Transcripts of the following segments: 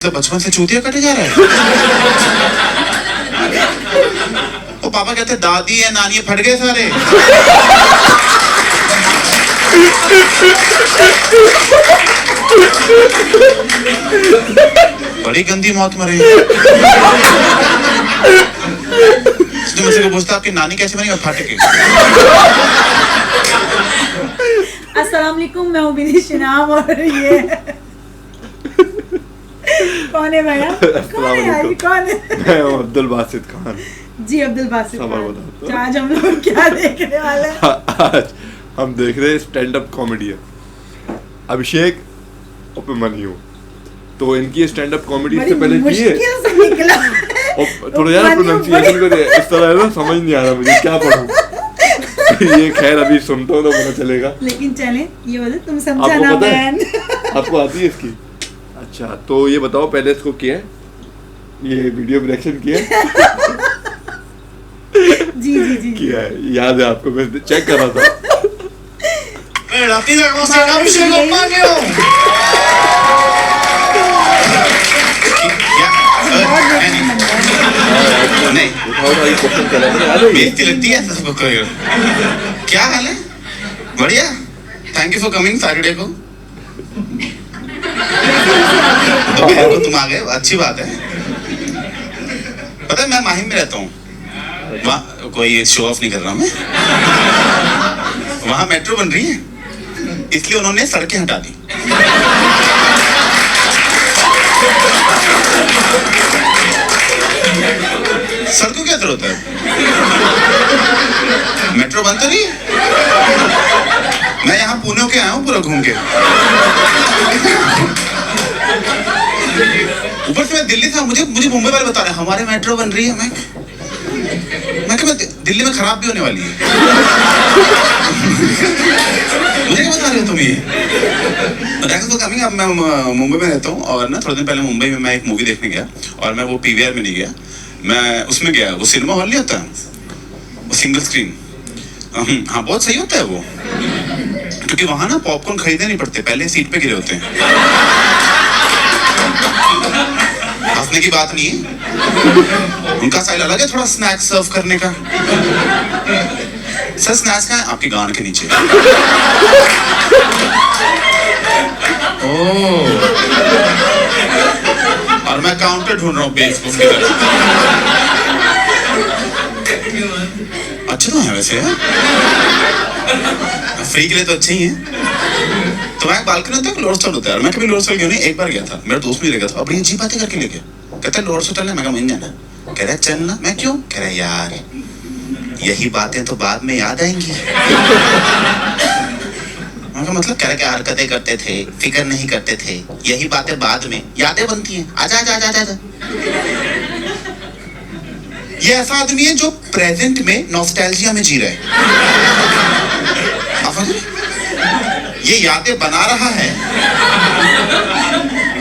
तो बचपन से चूतिया कटे जा रहा है। वो पापा कहते दादी है नानी है, फट गए सारे। बड़ी गंदी मौत मरे। तो मुझसे पूछता आपकी नानी कैसे मरी? फट के। अस्सलाम वालेकुम, मैं हूँ बिदिशा और ये कौन है भैया? कौन है यार? कौन है? मैं हूँ अब्दुल बासित खान। जी अब्दुल बासित खान। बताओ आज हम लोग क्या देखने वाले हैं? आज हम देख रहे हैं स्टैंड अप कॉमेडी। अभिषेक उपमन्यु, तो इनकी स्टैंड अप कॉमेडी इससे पहले की है। मुश्किल से निकला। और थोड़ा यार प्रोनाउंसिएशन को इस तरह है ना, समझ नहीं आ रहा मुझे क्या पढ़ूं। ये खैर अभी सुनता हूँ तो पता चलेगा। लेकिन चले ये बोले तुम समझाना बहन। आपको आती है इसकी? अच्छा तो ये बताओ, पहले इसको किया है, ये वीडियो रिएक्शन किया है? जी जी जी किया है, याद है आपको? मैं चेक कर रहा था। बेइज्जती लगती है सबको। क्या हाल है? बढ़िया, thank you for coming Saturday को। दोपहर को तुम आ गए, अच्छी बात है। पता है मैं माहिम में रहता हूँ, वहाँ कोई शो ऑफ नहीं कर रहा मैं। वहाँ मेट्रो बन रही है, इसलिए उन्होंने सड़कें हटा दी। सड़कों क्या जरूरत है? मेट्रो बंद तो नहीं। मैं यहाँ पुणे के आया हूँ पूरा घूम के। ऊपर से मैं दिल्ली था, मुझे मुंबई वाले बता रहे हैं हमारे मेट्रो बन रही है। मैं दिल्ली में खराब भी होने वाली है। मुझे क्या बता रहे हो तुम ये? अब मैं मुंबई में रहता हूँ और ना थोड़े दिन पहले मुंबई में मैं एक मूवी देखने गया और मैं वो पीवीआर में नहीं गया, मैं उसमें गया। वो सिनेमा हॉल नहीं होता, वो सिंगल स्क्रीन। हाँ बहुत सही होता है वो, क्योंकि वहां ना पॉपकॉर्न खरीदने नहीं पड़ते, पहले सीट पे गिरे होते हैं। हंसने की बात नहीं है, उनका स्टाइल अलग है थोड़ा स्नैक्स सर्व करने का। सर स्नैक्स का है आपकी गांड के नीचे। ओह, और मैं काउंटर ढूंढ रहा हूँ बेवकूफ की तरह। अच्छे तो हैं वैसे, फ्री के लिए तो अच्छे ही हैं। तो मैं बालकनी होता है, लोअर होटल होता है, मैं कभी लोअर होटल गया नहीं। एक बार गया था, मेरा दोस्त भी गया था, अपनी अजीब बातें करके लेके कहता है लोअर होटल है। मैं कहा जाना, कह रहा है चलना। मैं क्यों? कह रहा है यार यही बातें तो बाद में याद आएंगी। मतलब कह रहा क्या हरकतें करते थे, फिक्र नहीं करते थे, यही बातें बाद में यादें बनती हैं। आजा आजा आजा आजा। ये ऐसा आदमी है जो प्रेजेंट में नॉस्टैल्जिया में जी रहा है। ये यादें बना रहा है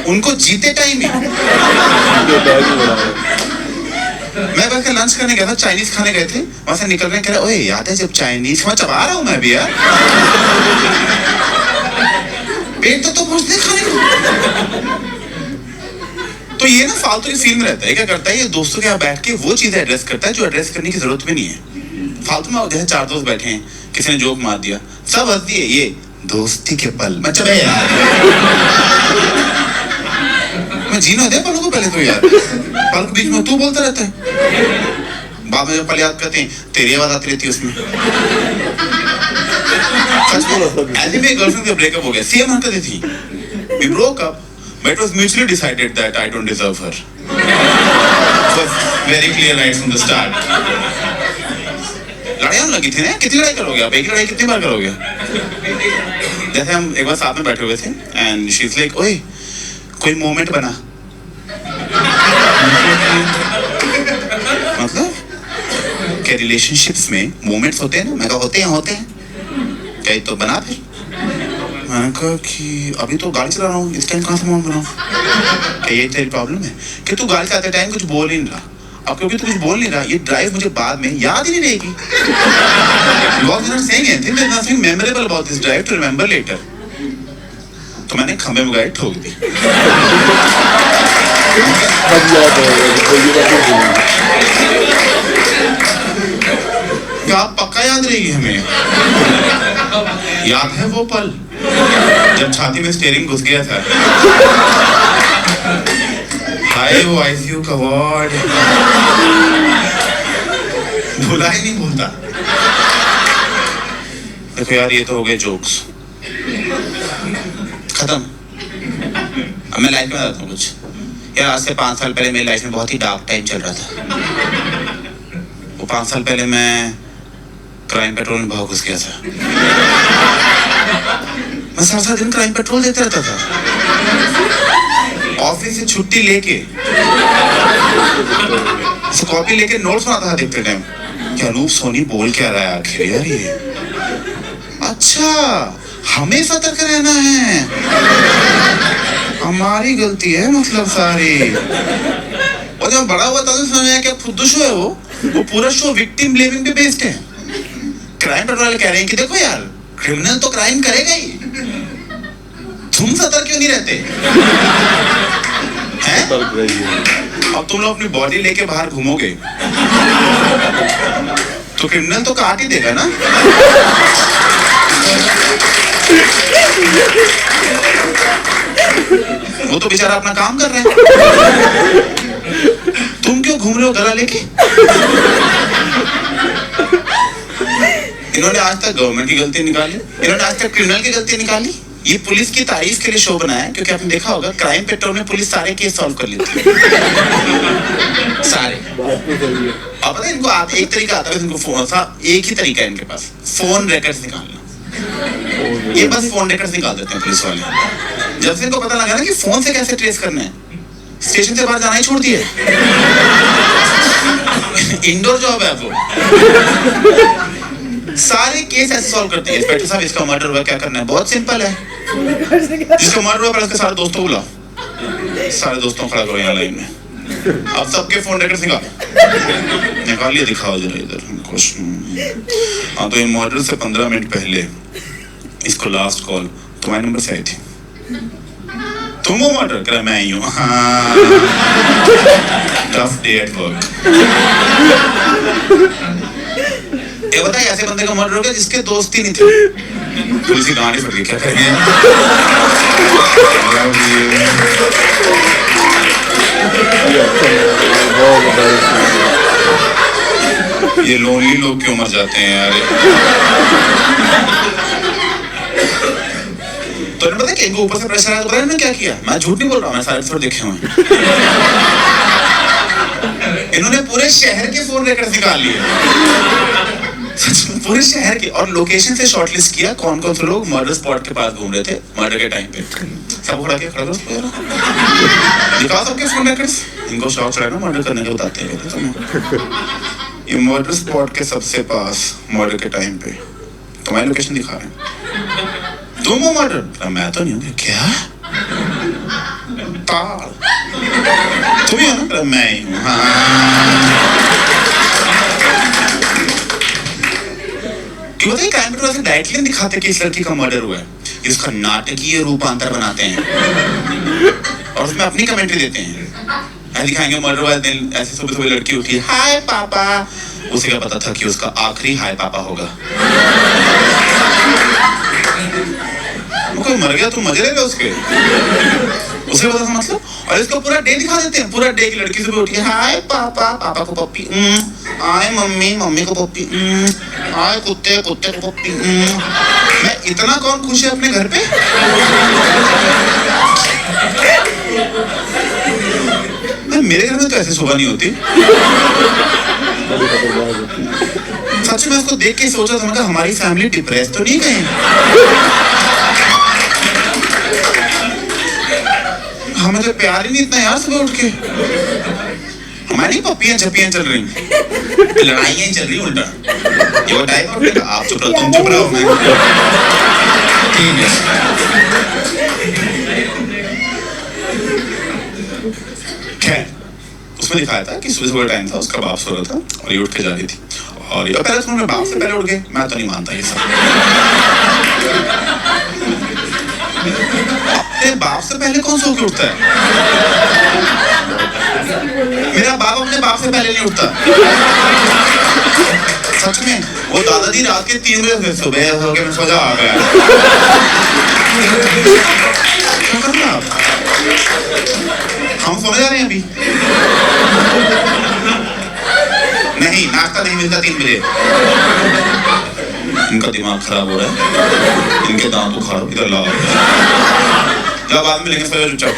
उनको जीते टाइम ही। मैं वैसे लंच करने गया था, चाइनीज खाने गए थे, वहां से निकल रहे कह रहे ओए याद है जब चाइनीज मैं चबा रहा हूं मैं भी यार। पेट तो पहुंचते खाने को। तो ये ना फालतू की फील में रहता है। क्या करता है ये? दोस्तों के यहाँ बैठ के वो चीजें एड्रेस करता है जो एड्रेस करने की जरूरत भी नहीं है। फालतू में जैसे चार दोस्त बैठे हैं, किसी ने जोक मार दिया, सब हंस दिए, ये दोस्ती के पल। मैं चले यार, मैं जीना दे पलों को पहले तो यार। पल के बीच में तू बोलता रहता है, बाद में जब पल याद करते हैं तेरी आवाज आती रहती है उसमें। ऐसे में गर्लफ्रेंड का ब्रेकअप हो गया, सेम हरकतें थी। We broke up, but it was mutually decided that I don't deserve her. It was very clear right from the start. लड़ाई लगी थी ना, कितनी लड़ाई करोगे आप? एक लड़ाई कितनी बार करोगे? जैसे हम एक बार साथ में बैठे हुए थे एंड शी इज लाइक ओए कोई मोमेंट बना। मतलब क्या रिलेशनशिप्स में मोमेंट्स होते हैं ना? मैं कहा होते हैं क्या? तो बना फिर। मैंने कहा कि अभी तो गाड़ी चला रहा हूँ, इस टाइम कहाँ से मोमेंट बनाऊँ? क्या ये तेरी प्रॉब्लम है कि तू गाड़ी चलाते टाइम कुछ बोल ही नहीं रहा? अब क्योंकि तू कुछ बोल नहीं रहा, ये ड्राइव मुझे बाद में याद ही नहीं रहेगी। Because you're not saying anything, there's nothing memorable about this drive to remember later. तो मैंने खंबे में गाड़ी ठोक दी। याद है, क्या आप पक्का याद रहेगी हमें? याद है वो पल जब छाती में स्टीयरिंग घुस गया था? हाय वो आईसीयू का वार्ड भुला ही नहीं भूलता। देखो यार, ये तो हो गए जोक्स, खत्म। अब मैं लाइफ में बताता हूँ कुछ। यार आज से 5 साल पहले मेरी लाइफ में बहुत ही डार्क टाइम चल रहा था। वो 5 साल पहले मैं क्राइम पेट्रोल में भाव घुस गया था। मैं सारा दिन क्राइम पेट्रोल देते रहता था, ऑफिस से छुट्टी लेके कॉपी लेके नोट्स बनाता था देखते टाइम। क्या अनूप सोनी बोल क्या रहा है आखिर यार ये? अच्छा, हमें सतर्क रहना है, हमारी गलती है मतलब सारी। और जब बड़ा हुआ तब समझ आया क्या खुद शो है वो पूरा शो विक्टिम ब्लेमिंग पे बेस्ड है। क्राइम पेट्रोल वाले कह रहे हैं कि देखो यार, क्रिमिनल तो क्राइम करेगा ही, तुम सतर्क क्यों नहीं रहते हैं? अब तुम लोग अपनी बॉडी लेके बाहर घूमोगे तो क्रिमिनल तो काट ही देगा ना। वो तो बेचारा अपना काम कर रहा है, तुम क्यों घूम रहे हो गला लेके? इन्होंने आज तक गवर्नमेंट की गलती निकाली, इन्होंने आज तक क्रिमिनल की गलती निकाली। ये पुलिस की तारीफ के लिए शो बनाया है, क्योंकि आपने देखा होगा क्राइम पेट्रोल में पुलिस सारे केस सॉल्व कर लेती है। सारे। और पता है इनको एक तरीका आता है, इनको फोन सा एक ही तरीका है इनके पास, फोन रिकॉर्ड्स निकालना। ये बस फोन रिकॉर्ड्स निकाल देते हैं पुलिस वाले। जब से इनको पता लगा ना कि फोन से कैसे ट्रेस करना है, स्टेशन से बाहर जाना ही छोड़ दिए। इंडोर जॉब है वो। सारे केस ऐसे सॉल्व करती है। इंस्पेक्टर साहब, इसका मर्डर हुआ, क्या करना है? बहुत सिंपल है, जिसका मर्डर हुआ उसके सारे दोस्तों को बुलाओ, सारे दोस्तों को खड़ा करो यहाँ लाइन में। अब सबके फोन रिकॉर्ड्स निकालिए, दिखाओ जरा इधर। हाँ, तो ये मर्डर से 15 मिनट पहले इसको लास्ट कॉल तुम्हारे नंबर से आई थी। तुम वो मर्डर करा? मैं ही हूँ। Tough day at work. ये बताइए, ऐसे बंदे का मर्डर हो गया जिसके दोस्त ही नहीं थे। पुलिस की गाड़ी फट गई, क्या करेंगे? ये लोनली लोग क्यों मर जाते हैं यार? तो इन्हें पता है कि इनको ऊपर से प्रेशर आया, तो इन्होंने क्या किया? मैं झूठ नहीं बोल रहा हूँ, मैं सारे एपिसोड देखे हुए हैं। इन्होंने पूरे शहर के फोन रिकॉर्ड्स निकाल लिए, पूरे शहर के, और लोकेशन से शॉर्टलिस्ट किया कौन कौन से लोग मर्डर स्पॉट के पास घूम रहे थे मर्डर के टाइम पे। सब खड़ा किया, खड़ा करो दिखाओ सबके फोन रिकॉर्ड्स। इनको शौक चढ़ा ना मर्डर करने के, बताते हैं ये मर्डर स्पॉट के सबसे पास मर्डर के टाइम पे तुम्हारी लोकेशन दिखा रहे हैं। तुम हो मर्डर? मैं तो नहीं हूँ। क्या ताल तुम ही हो ना? मैं ही हूँ। क्यों बताइए, क्राइम पेट्रोल से डायरेक्टली दिखाते कि इस लड़की का मर्डर हुआ है, इसका नाटकीय रूपांतर बनाते हैं और उसमें अपनी कमेंट्री देते हैं। ऐसे दिखाएंगे मर्डर वाले दिन ऐसे सुबह सुबह लड़की उठी, हाय पापा। उसे क्या पता था कि उसका आखिरी हाय पापा होगा। कोई मर गया, तुम मजे ले रहे हो उसके, उसे पता था मतलब। और इसको पूरा डे दिखा देते हैं, पूरा डे की लड़की सुबह उठी, हाय पापा, पापा को पप्पी, हाय मम्मी, मम्मी को पप्पी, हाय कुत्ते, कुत्ते को पप्पी। मैं इतना कौन खुश है अपने घर पे? मेरे घर में तो ऐसे सुबह नहीं होती। सच में उसको देख के सोचा था, हमारी फैमिली डिप्रेस तो नहीं कहीं? हमें तो प्यार ही नहीं इतना यार सुबह उठ के। हमारी पपियां झपियां चल रही, लड़ाइयां चल रही उल्टा। ये वो टाइप ऑफ, आप चुप रहो, तुम चुप रहो, मैं ठीक है। खैर, उसमें दिखाया था कि सुबह टाइम था, उसका बाप सो रहा था और ये उठ के जा रही थी। और ये पहले तो बाप से पहले उठ गए। मैं तो नहीं मानता ये सब। अपने बाप से पहले कौन सो के उठता है? से पहले नहीं उठता। सच में वो दादाजी रात के 3 बजे सुबह हो गया, मैं सो आ गया। क्या कर रहे हैं आप? हम सोने जा रहे हैं अभी। नहीं, नाश्ता नहीं मिलता 3 बजे। इनका दिमाग खराब हो रहा है, इनके दांत उखाड़ो, इधर लाओ। जब बाद में लेंगे सो चुपचाप।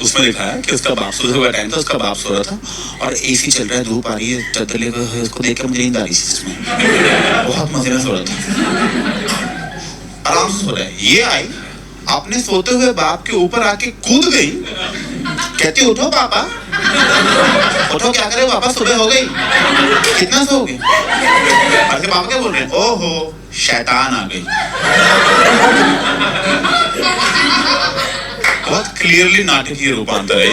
उसमें लिखा है कि उसका बाप सुबह का टाइम था, उसका बाप सो रहा था और एसी चल रहा है, धूप आ रही है, चादर लेकर उसको देखकर मुझे नींद आ रही थी इसमें। बहुत मजे में सो रहा था, आराम से सो रहा है। ये आई अपने सोते हुए बाप के ऊपर आके कूद गई, कहती उठो पापा, उठो, क्या करे पापा, सुबह हो गई, कितना सोओगे? अरे पापा क्या बोल रहे हैं? ओहो शैतान आ गई। बहुत क्लियरली नाटकीय रूपांतर है,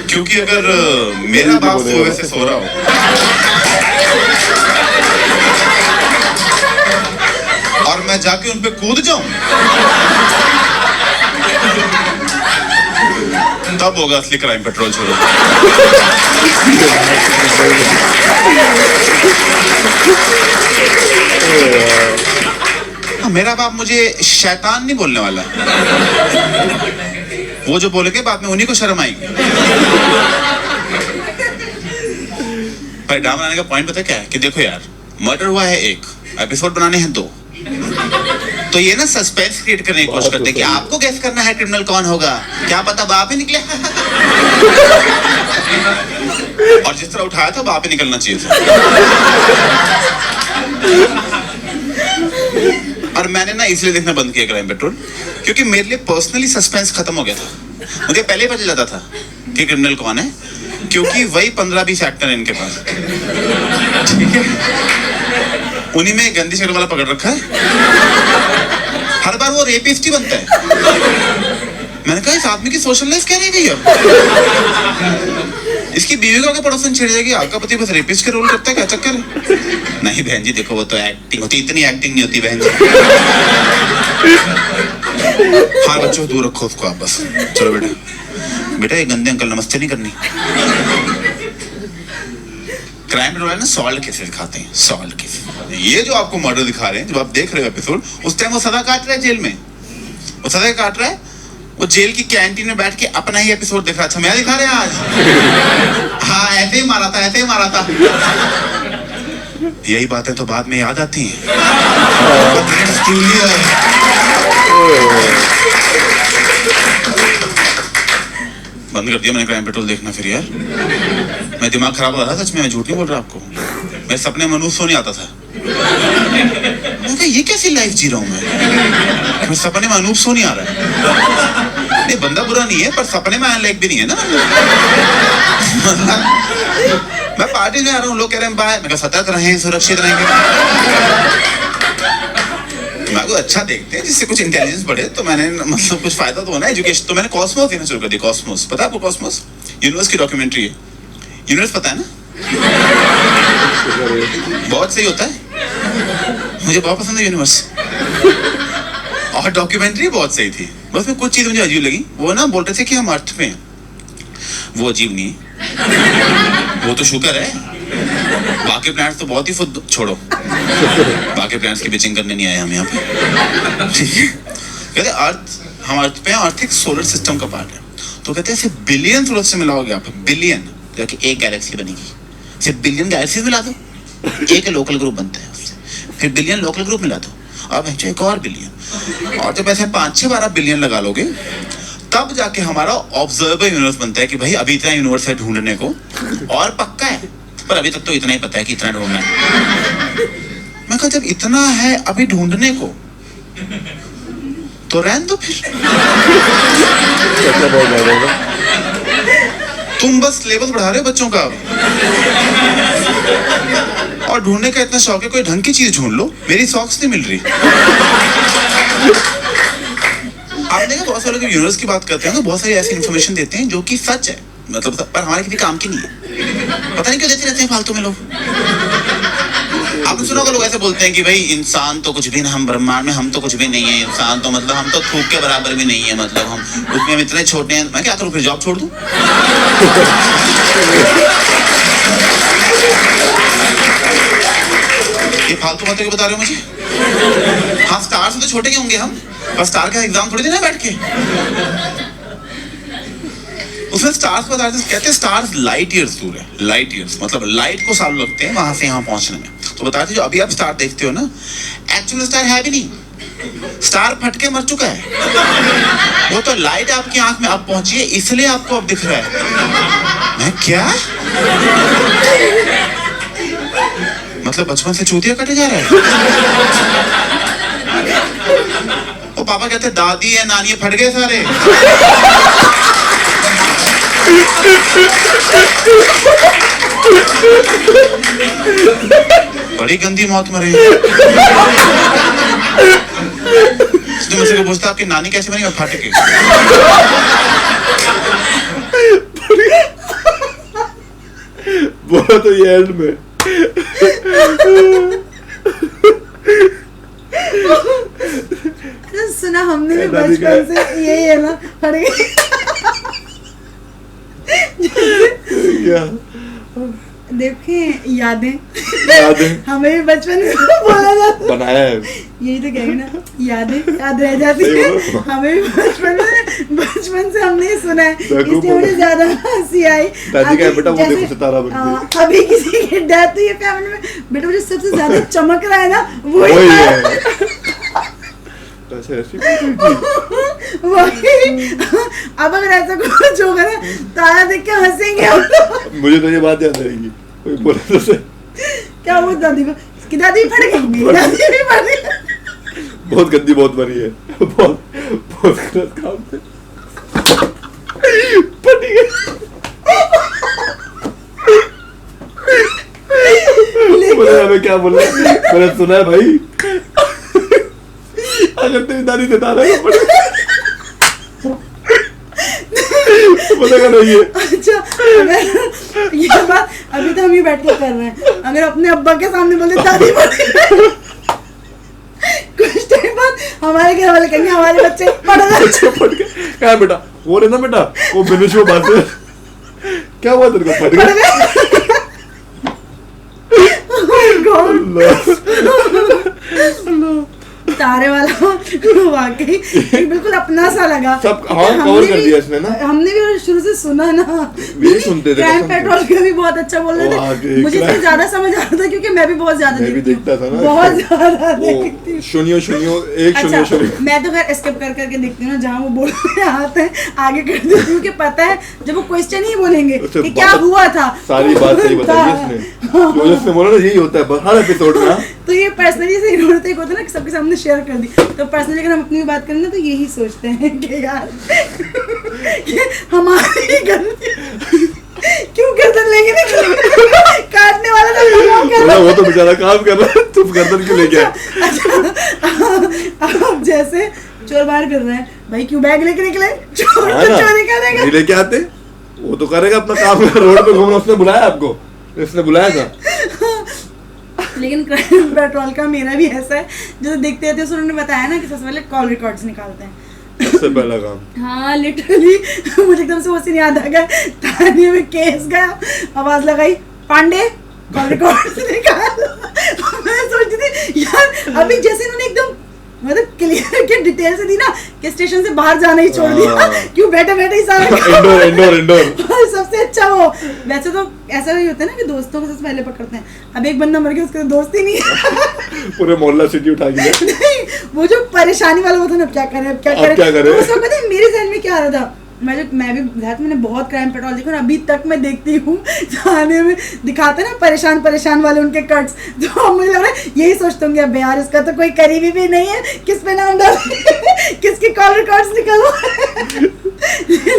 क्योंकि अगर मेरा बाप सुबह से सो रहा हो और मैं जाके उन पे कूद जाऊं, तब होगा असली क्राइम पेट्रोल शुरू। मेरा बाप मुझे शैतान नहीं बोलने वाला, वो जो बोलेंगे बाद में उन्हीं को शर्म आएगी। परिणाम बनाने का पॉइंट पता क्या है कि देखो यार, मर्डर हुआ है 1, एपिसोड बनाने हैं 2, तो ये ना सस्पेंस क्रिएट करने की कोशिश करते हैं कि आपको गैस करना है क्रिमिनल कौन होगा, क्या पता बाप ही निकले। और जिस तरह उठाया था बाप ही निकलना चाहिए था। और मैंने ना इसलिए देखना बंद किया क्राइम पेट्रोल, क्योंकि मेरे लिए पर्सनली सस्पेंस खत्म हो गया था। मुझे पहले पता चल जाता था कि क्रिमिनल कौन है, क्योंकि वही 15-20 एक्टर है इनके पास, ठीक है, उन्हीं में गंदी शक्ल वाला पकड़ रखा है, हर बार वो रेपिस्ट ही बनता है। मैंने कहा इस आदमी की सोशल लाइफ क्या रह गई अब? इसकी बीवी को पड़ोसन छिड़ जाएगी, आपका पति बस रेपिस्ट के रोल करता है, क्या चक्कर है? नहीं बहन जी देखो, वो तो एक्टिंग होती, इतनी एक्टिंग नहीं होती बहन जी। हाँ बच्चों दूर रखो उसको आप बस। चलो बेटा, बेटा ये गंदे अंकल नमस्ते नहीं करनी। क्राइम पेट्रोल ना सॉल्ट केसेस दिखाते हैं, सॉल्ट केसेस। ये जो आपको मर्डर दिखा रहे हैं, जब आप देख रहे हो एपिसोड, उस टाइम वो सजा काट रहा है जेल में, वो सजा काट रहा है, वो जेल की कैंटीन में बैठ के अपना ही एपिसोड दिख रहा था। मैं दिखा रहे हैं आज। हाँ ऐसे ही मारा था, ऐसे ही मारा था। यही बातें तो बाद में याद आती हैं। बंद कर दिया मैंने क्राइम पेट्रोल देखना फिर यार। मैं दिमाग खराब हो रहा था सच में, मैं झूठ नहीं बोल रहा आपको। मेरे सपने में अनूप सो नहीं आता था। मैं कहा ये कैसी लाइफ जी रहा हूँ मैं? मेरे सपने में अनूप सो नहीं आ रहा है। नहीं बंदा बुरा नहीं है, पर सपने में आने लायक भी नहीं है ना। मैं पार्टी में आ रहा हूँ, लोग कह रहे हैं बाय, मैं कहा सतर्क रहें, सुरक्षित रहेंगे। मैं को अच्छा देखते हैं जिससे कुछ इंटेलिजेंस बढ़े, तो मैंने मतलब कुछ फायदा तो होना है एजुकेशन। तो मैंने कॉस्मोस देखना शुरू कर दिया। कॉस्मोस पता है आपको? कॉस्मोस यूनिवर्स की डॉक्यूमेंट्री है। यूनिवर्स पता है ना? बहुत सही होता है, मुझे बहुत पसंद है यूनिवर्स। और डॉक्यूमेंट्री बहुत सही थी, बस में कुछ चीज मुझे अजीब लगी। वो ना बोल रहे थे कि हम अर्थ पे हैं, वो अजीब नहीं है, वो तो शुक्र है। बाकी प्लैनेट्स तो बहुत ही खुद छोड़ो, बाकी प्लैनेट्स की पिचिंग करने नहीं आए हम यहाँ पे, ठीक है। कहते अर्थ, हम अर्थ पे हैं, अर्थ एक सोलर सिस्टम का पार्ट है। तो कहते हैं सिर्फ बिलियन सोलर सिस्टम मिलाओगे आप, बिलियन, जो एक गैलेक्सी बनेगी। सिर्फ बिलियन गैलेक्सी मिला दो, एक लोकल ग्रुप बनता है उससे। फिर बिलियन लोकल ग्रुप मिला दो, अब एक और बिलियन, और जब ऐसे 5-6-12 बिलियन लगा लोगे, तब जाके हमारा ऑब्जर्वर यूनिवर्स बनता है कि भाई अभी इतना यूनिवर्स है ढूंढने को, और पक्का है, पर अभी तक तो इतना ही पता है कि इतना ढूंढना है। मैं कहा जब इतना है अभी ढूंढने को, तो रहने दो फिर। तुम बस लेवल बढ़ा रहे हो बच्चों का, और ढूंढने का इतना शौक है, कोई ढंग की चीज ढूंढ लो। मेरी सॉक्स नहीं मिल रही। आपने देखा बहुत सारे लोग यूनिवर्स की बात करते हैं तो बहुत सारी ऐसी इन्फॉर्मेशन देते हैं जो कि सच है, मतलब पर हमारे किसी काम की नहीं है। पता नहीं क्यों देते रहते हैं फालतू में लोग। आपने सुना होगा लोग ऐसे बोलते हैं कि भाई इंसान तो कुछ भी ना, हम ब्रह्मांड में हम तो कुछ भी नहीं है, इंसान तो मतलब हम तो थूक के बराबर भी नहीं है, मतलब हम उसमें हम इतने छोटे हैं। मैं क्या करूँ फिर, जॉब छोड़ दूँ? ये फालतू बातें क्यों बता रहे हो मुझे? हाँ, स्टार से तो छोटे ही होंगे हम, पर स्टार का एग्जाम थोड़ी देना बैठ के। उसमें स्टार्स बता रहे थे, कहते हैं स्टार्स लाइट ईयर्स दूर है, लाइट ईयर्स मतलब लाइट को साल लगते हैं वहां से यहाँ पहुंचने में। तो बता रहे थे जो अभी आप स्टार देखते हो ना, एक्चुअल स्टार है भी नहीं, स्टार फट के मर चुका है। वो तो लाइट आपकी आंख में अब पहुंची है, इसलिए आपको अब दिख रहा है। मैं क्या मतलब बचपन से चूतिया कटे जा रहा है? वो पापा कहते दादी है नानी है, फट गए सारे। बड़ी गंदी मौत मरे। तो मुझसे पूछता आपकी नानी कैसे बनी? फट के। बोला तो ये एंड में सुना हमने भी बचपन से यही है ना, फट गई। देखें यादें हमें भी बचपन में बोला जाता बनाया है, यही तो कहेंगे ना, यादें याद रह जाती है। हमें भी बचपन से हमने ही सुना है, इसलिए मुझे ज्यादा हंसी आई। दादी का बेटा वो देखो सितारा बन गया। अभी किसी की डेथ हुई है फैमिली में, बेटा मुझे सबसे ज्यादा चमक रहा है ना वही है। अब अगर ऐसा कुछ होगा ना, तारा देख के हंसेंगे हम लोग। मुझे तो ये बात याद रहेगी, कोई बोला तो क्या वो दादी की दादी फट गई, मेरी दादी भी फट गई। बहुत गंदी बहुत बनी है, बहुत बहुत गलत काम थे। फट गई। बोला हमें क्या बोला, मैंने सुना है भाई, अगर तेरी दादी से दादा बोलेगा नहीं है। अच्छा, अगर ये बात अभी तो हम ही बैठ के कर रहे हैं, अगर अपने अब्बा के सामने बोले दादी कुछ टाइम बाद हमारे घर वाले कहेंगे हमारे बच्चे पढ़ गए। क्या है बेटा, वो रहना बेटा, वो बिनुश वो बात है, क्या हुआ तेरे को, फट गया? तारे वाला वाकई बिल्कुल अपना सा लगा। सब हाँ कवर कर दिया इसने ना। हमने भी शुरू से सुना ना, भी सुनते थे, क्राइम पेट्रोल का भी बहुत अच्छा बोल रहे थे। मुझे तो ज्यादा समझ आ रहा था क्योंकि मैं भी बहुत ज्यादा देखता था ना, बहुत ज्यादा देखती। सुनियो एक सुनियो सुनियो। मैं तो खैर स्किप कर करके देखती हूँ ना, जहाँ वो बोल रहे आते हैं आगे कर देती हूँ, क्योंकि पता है जब वो क्वेश्चन ही बोलेंगे कि क्या हुआ था, सारी बात सही बताई इसने। जो जिसने बोला ना यही होता है हर एपिसोड में। तो ये पर्सनली से होता है ना कि सबके सामने शेयर कर दी, तो पर्सनली अगर हम अपनी बात करें ना तो यही सोचते हैं कि यार हमारी गलती, क्यों गर्दन लेके निकल, काटने वाला था वो तो बेचारा काम कर रहा है, तुम गर्दन क्यों लेके आए? अब जैसे चोर बाहर कर रहे हैं, भाई क्यों बैग लेके निकले, चोर तो चोरी करेगा, नहीं लेके आते, वो तो करेगा अपना काम, रोड पे घूमना। उसने बुलाया आपको, इसने बुलाया था। लेकिन क्राइम पेट्रोल का मेरा भी ऐसा है, जो देखते थे उन्होंने बताया ना कि सबसे पहले कॉल रिकॉर्ड्स निकालते हैं, सबसे पहला काम। हाँ लिटरली मुझे एकदम से वो सीन याद आ गया, थाने में केस गया, आवाज लगाई पांडे कॉल रिकॉर्ड्स निकाल। मैं सोचती थी यार अभी जैसे इन्होंने एकदम मतलब क्लियर के डिटेल से दी ना कि स्टेशन से बाहर जाना ही छोड़ दिया, क्यों बैठे बैठे ही सारा इंडोर। सबसे अच्छा वो, वैसे तो ऐसा ही होता है ना कि दोस्तों को सबसे पहले पकड़ते हैं, अब एक बंदा मर गया उसके तो दोस्त ही नहीं है। पूरे मोहल्ला सिटी उठा के नहीं, वो जो परेशानी वाला वो था ना, क्या करें अब क्या करें। तो उस वक्त मेरे ज़हन में क्या आ रहा था, मैंने बहुत क्राइम पेट्रोल देखा और अभी तक मैं देखती हूँ, थाने में दिखाते ना परेशान वाले उनके कट्स, तो मुझे लग रहा है यही सोचते होंगे अब यार इसका तो कोई करीबी भी नहीं है, किस पे नाम डाल किसके कॉल रिकॉर्ड्स निकालो।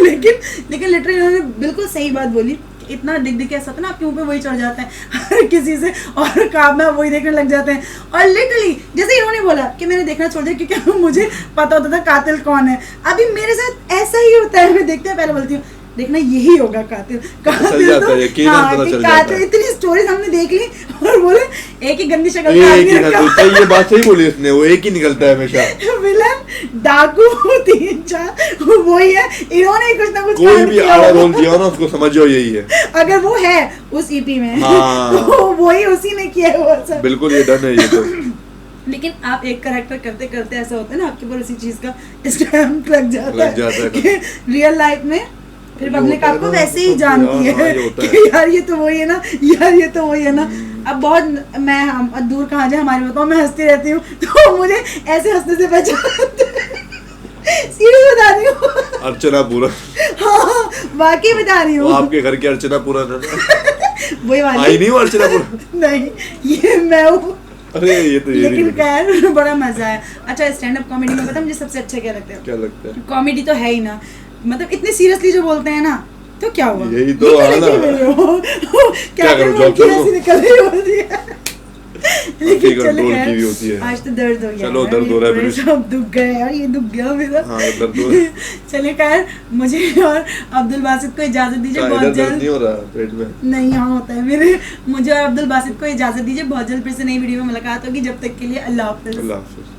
लेकिन लिटरली उन्होंने बिल्कुल सही बात बोली, इतना दिख ऐसा था ना आपके मुंह पे वही चढ़ जाता है हर किसी से, और काम में वही देखने लग जाते हैं। और लिटरली जैसे इन्होंने बोला कि मैंने देखना छोड़ दिया क्योंकि मुझे पता होता था कातिल कौन है, अभी मेरे साथ ऐसा ही होता है। मैं देखते हैं पहले बोलती हूँ देखना यही होगा कातिल। चल जाता है, यकीनन हाँ, पता कि चल जाता कातिल, है। इतनी स्टोरीज हमने देख ली और बोले एक ही गंदी शक्ल का एक आदमी ही रखा निकलता है, ये बात सही बोली उसने, वो एक ही निकलता है हमेशा। विलन डाकू 3-4 वही है, इन्होंने कुछ ना कुछ कोई कांड भी किया आड़ा होगा। रोल दिया हो ना उसको समझो यही है। अगर वो है उस ईपी में हाँ। तो वही उसी ने किया है वो सब। बिल्कुल ये डन है ये तो। लेकिन आप एक कैरेक्टर करते करते ऐसा होता है ना, आपके ऊपर उसी चीज का स्टैम्प लग जाता है कि रियल लाइफ में फिर ये पब्लिक होता है आपको ना, वैसे ही मतलब जानती हाँ, है ये होता कि यार ये तो वही है ना, यार ये तो वही है ना। अब बहुत मैं हम दूर कहाँ जाए हमारे बताओ, मैं हंसती रहती हूँ तो मुझे ऐसे हंसने से पहचानते सीरियस बता रही हूँ। अर्चना पूरा, हाँ वाकई बता रही वो हूँ, आपके घर की अर्चना पूरा ना वही वाली आई नहीं वो अर्चना पूरा। नहीं ये मैं हूँ। अरे ये तो ये लेकिन नहीं खैर बड़ा मजा आया। अच्छा स्टैंड अप कॉमेडी में पता मुझे सबसे अच्छा क्या लगता है? क्या लगता है? कॉमेडी तो है ही ना, मतलब इतने सीरियसली जो बोलते हैं ना, तो क्या हुआ? यही तो है ना। क्या करूं, करूं, जॉब ऐसी निकल रही होती है। लेकिन ठीक है, चलो कंट्रोल खैर, की भी होती है। आज तो दर्द हो गया चलो, यार, दर्द ये हो रहा है पूरे फिर। सब दुख गए यार, ये दुख गया मेरा। हाँ, दर्द हो रहा है। चलिए खैर, मुझे और अब्दुल बासित को इजाजत दीजिए क्या बहुत इधर दर्द जल्द। नहीं हो रहा पेट में? नहीं यहाँ होता है मेरे। मुझे और अब्दुल बासित को इजाजत दीजिए, बहुत जल्द फिर से नई वीडियो में मुलाकात होगी। जब तक के लिए अल्लाह हाफिज। अल्लाह हाफिज़।